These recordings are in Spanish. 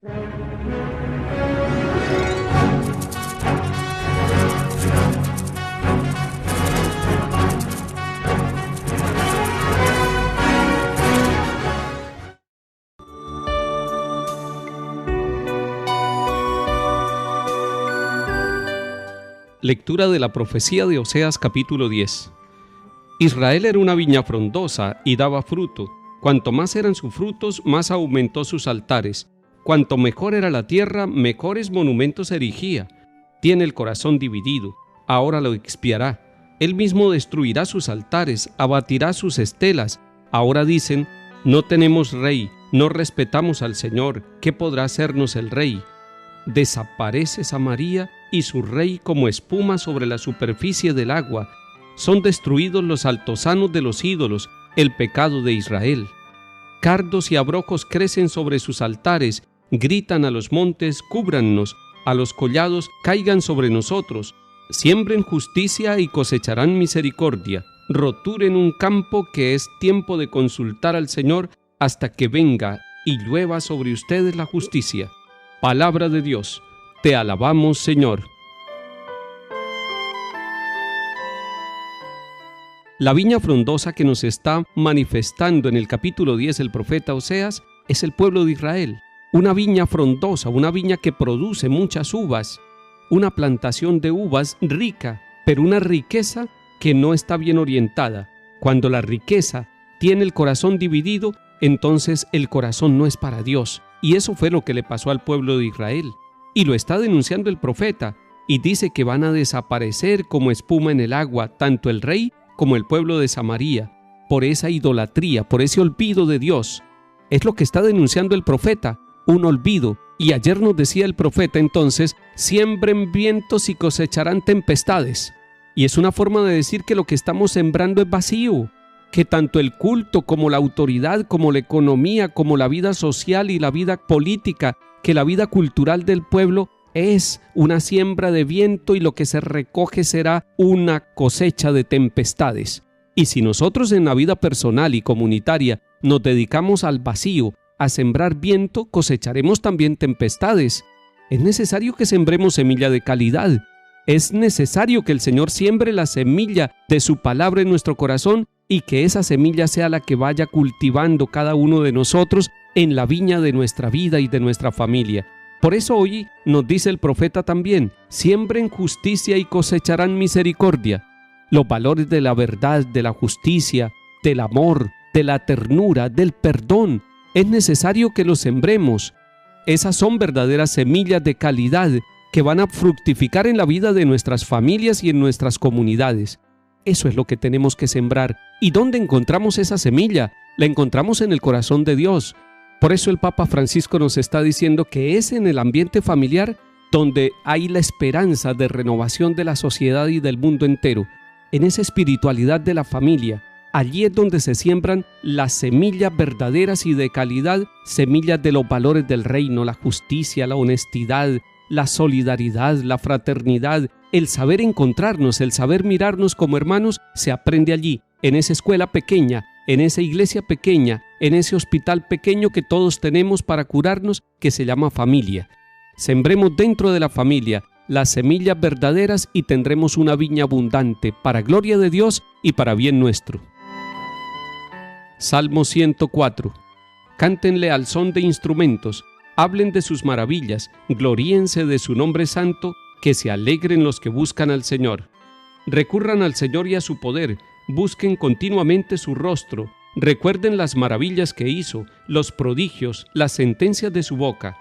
Lectura de la profecía de Oseas capítulo 10. Israel era una viña frondosa y daba fruto. Cuanto más eran sus frutos, más aumentó sus altares. Cuanto mejor era la tierra, mejores monumentos erigía. Tiene el corazón dividido, ahora lo expiará. Él mismo destruirá sus altares, abatirá sus estelas. Ahora dicen, no tenemos rey, no respetamos al Señor, ¿qué podrá hacernos el rey? Desaparece Samaria y su rey como espuma sobre la superficie del agua. Son destruidos los altosanos de los ídolos, el pecado de Israel. Cardos y abrojos crecen sobre sus altares, gritan a los montes, cúbrannos, a los collados, caigan sobre nosotros. Siembren justicia y cosecharán misericordia. Roturen un campo que es tiempo de consultar al Señor hasta que venga y llueva sobre ustedes la justicia. Palabra de Dios. Te alabamos, Señor. La viña frondosa que nos está manifestando en el capítulo 10 el profeta Oseas es el pueblo de Israel. Una viña frondosa, una viña que produce muchas uvas, una plantación de uvas rica, pero una riqueza que no está bien orientada. Cuando la riqueza tiene el corazón dividido, entonces el corazón no es para Dios. Y eso fue lo que le pasó al pueblo de Israel. Y lo está denunciando el profeta, y dice que van a desaparecer como espuma en el agua, tanto el rey como el pueblo de Samaria, por esa idolatría, por ese olvido de Dios. Es lo que está denunciando el profeta, un olvido. Y ayer nos decía el profeta entonces, siembren vientos y cosecharán tempestades. Y es una forma de decir que lo que estamos sembrando es vacío, que tanto el culto como la autoridad, como la economía, como la vida social y la vida política, que la vida cultural del pueblo es una siembra de viento y lo que se recoge será una cosecha de tempestades. Y si nosotros en la vida personal y comunitaria nos dedicamos al vacío, a sembrar viento, cosecharemos también tempestades. Es necesario que sembremos semilla de calidad. Es necesario que el Señor siembre la semilla de su palabra en nuestro corazón y que esa semilla sea la que vaya cultivando cada uno de nosotros en la viña de nuestra vida y de nuestra familia. Por eso hoy nos dice el profeta también, siembren justicia y cosecharán misericordia. Los valores de la verdad, de la justicia, del amor, de la ternura, del perdón, es necesario que los sembremos. Esas son verdaderas semillas de calidad que van a fructificar en la vida de nuestras familias y en nuestras comunidades. Eso es lo que tenemos que sembrar. ¿Y dónde encontramos esa semilla? La encontramos en el corazón de Dios. Por eso el Papa Francisco nos está diciendo que es en el ambiente familiar donde hay la esperanza de renovación de la sociedad y del mundo entero. En esa espiritualidad de la familia, allí es donde se siembran las semillas verdaderas y de calidad, semillas de los valores del reino, la justicia, la honestidad, la solidaridad, la fraternidad, el saber encontrarnos, el saber mirarnos como hermanos, se aprende allí, en esa escuela pequeña, en esa iglesia pequeña, en ese hospital pequeño que todos tenemos para curarnos, que se llama familia. Sembremos dentro de la familia las semillas verdaderas y tendremos una viña abundante para gloria de Dios y para bien nuestro. Salmo 104. Cántenle al son de instrumentos, hablen de sus maravillas, gloríense de su nombre santo, que se alegren los que buscan al Señor. Recurran al Señor y a su poder, busquen continuamente su rostro, recuerden las maravillas que hizo, los prodigios, las sentencias de su boca.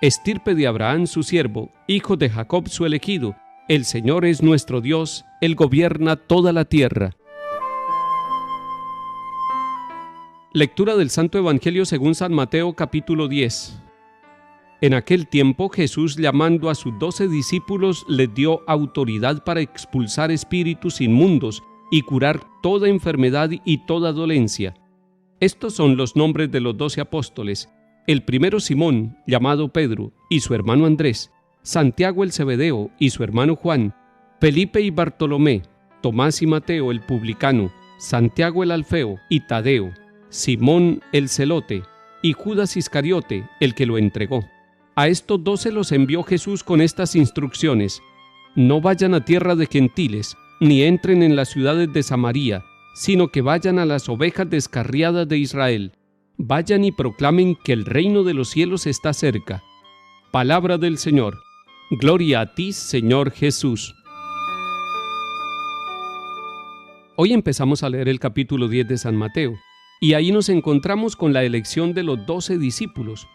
Estirpe de Abraham su siervo, hijo de Jacob su elegido, el Señor es nuestro Dios, Él gobierna toda la tierra. Lectura del Santo Evangelio según San Mateo capítulo 10. En aquel tiempo Jesús, llamando a sus 12 discípulos, les dio autoridad para expulsar espíritus inmundos y curar toda enfermedad y toda dolencia. Estos son los nombres de los 12 apóstoles: el primero Simón, llamado Pedro, y su hermano Andrés; Santiago el Zebedeo y su hermano Juan; Felipe y Bartolomé; Tomás y Mateo el publicano; Santiago el Alfeo y Tadeo; Simón el Celote; y Judas Iscariote, el que lo entregó. A estos 12 los envió Jesús con estas instrucciones: no vayan a tierra de gentiles, ni entren en las ciudades de Samaria, sino que vayan a las ovejas descarriadas de Israel. Vayan y proclamen que el reino de los cielos está cerca. Palabra del Señor. Gloria a ti, Señor Jesús. Hoy empezamos a leer el capítulo 10 de San Mateo, y ahí nos encontramos con la elección de los 12 discípulos,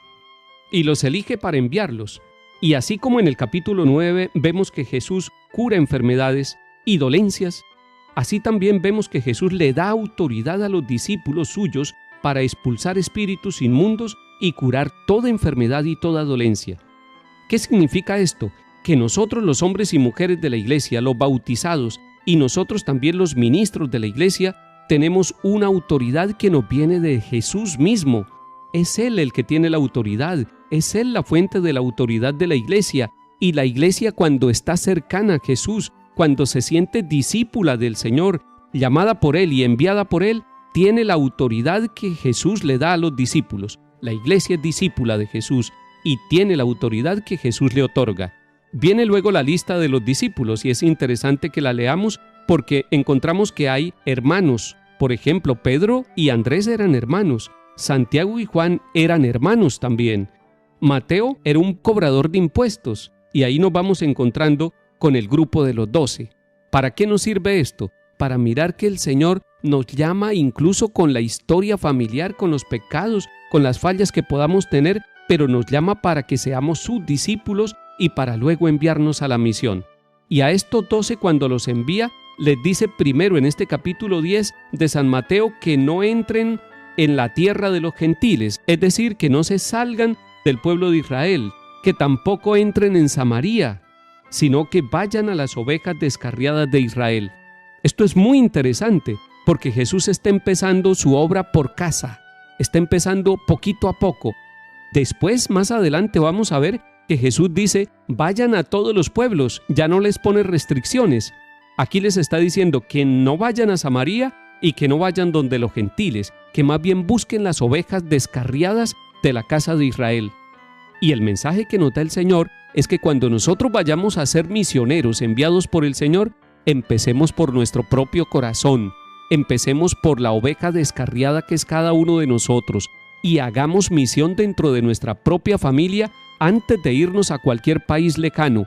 y los elige para enviarlos. Y así como en el capítulo 9 vemos que Jesús cura enfermedades y dolencias, así también vemos que Jesús le da autoridad a los discípulos suyos para expulsar espíritus inmundos y curar toda enfermedad y toda dolencia. ¿Qué significa esto? Que nosotros, los hombres y mujeres de la iglesia, los bautizados, y nosotros también los ministros de la iglesia, tenemos una autoridad que nos viene de Jesús mismo. Es Él el que tiene la autoridad, es Él la fuente de la autoridad de la iglesia, y la iglesia, cuando está cercana a Jesús, cuando se siente discípula del Señor, llamada por Él y enviada por Él, tiene la autoridad que Jesús le da a los discípulos. La iglesia es discípula de Jesús y tiene la autoridad que Jesús le otorga. Viene luego la lista de los discípulos y es interesante que la leamos porque encontramos que hay hermanos. Por ejemplo, Pedro y Andrés eran hermanos. Santiago y Juan eran hermanos también. Mateo era un cobrador de impuestos y ahí nos vamos encontrando con el grupo de los 12. ¿Para qué nos sirve esto? Para mirar que el Señor nos llama incluso con la historia familiar, con los pecados, con las fallas que podamos tener, pero nos llama para que seamos sus discípulos y para luego enviarnos a la misión. Y a estos 12, cuando los envía, les dice primero en este capítulo 10 de San Mateo que no entren en la tierra de los gentiles, es decir, que no se salgan del pueblo de Israel, que tampoco entren en Samaria, sino que vayan a las ovejas descarriadas de Israel. Esto es muy interesante, porque Jesús está empezando su obra por casa, está empezando poquito a poco. Después, más adelante, vamos a ver que Jesús dice, vayan a todos los pueblos, ya no les pone restricciones. Aquí les está diciendo que no vayan a Samaria y que no vayan donde los gentiles, que más bien busquen las ovejas descarriadas de la casa de Israel. Y el mensaje que nos da el Señor es que cuando nosotros vayamos a ser misioneros enviados por el Señor, empecemos por nuestro propio corazón, empecemos por la oveja descarriada que es cada uno de nosotros y hagamos misión dentro de nuestra propia familia antes de irnos a cualquier país lejano.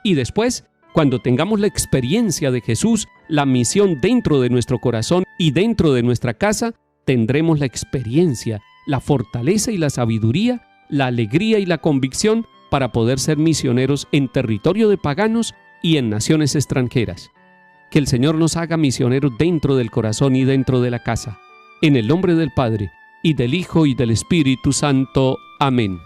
Y después, cuando tengamos la experiencia de Jesús, la misión dentro de nuestro corazón y dentro de nuestra casa, tendremos la experiencia, la fortaleza y la sabiduría, la alegría y la convicción para poder ser misioneros en territorio de paganos y en naciones extranjeras. Que el Señor nos haga misioneros dentro del corazón y dentro de la casa. En el nombre del Padre, y del Hijo, y del Espíritu Santo. Amén.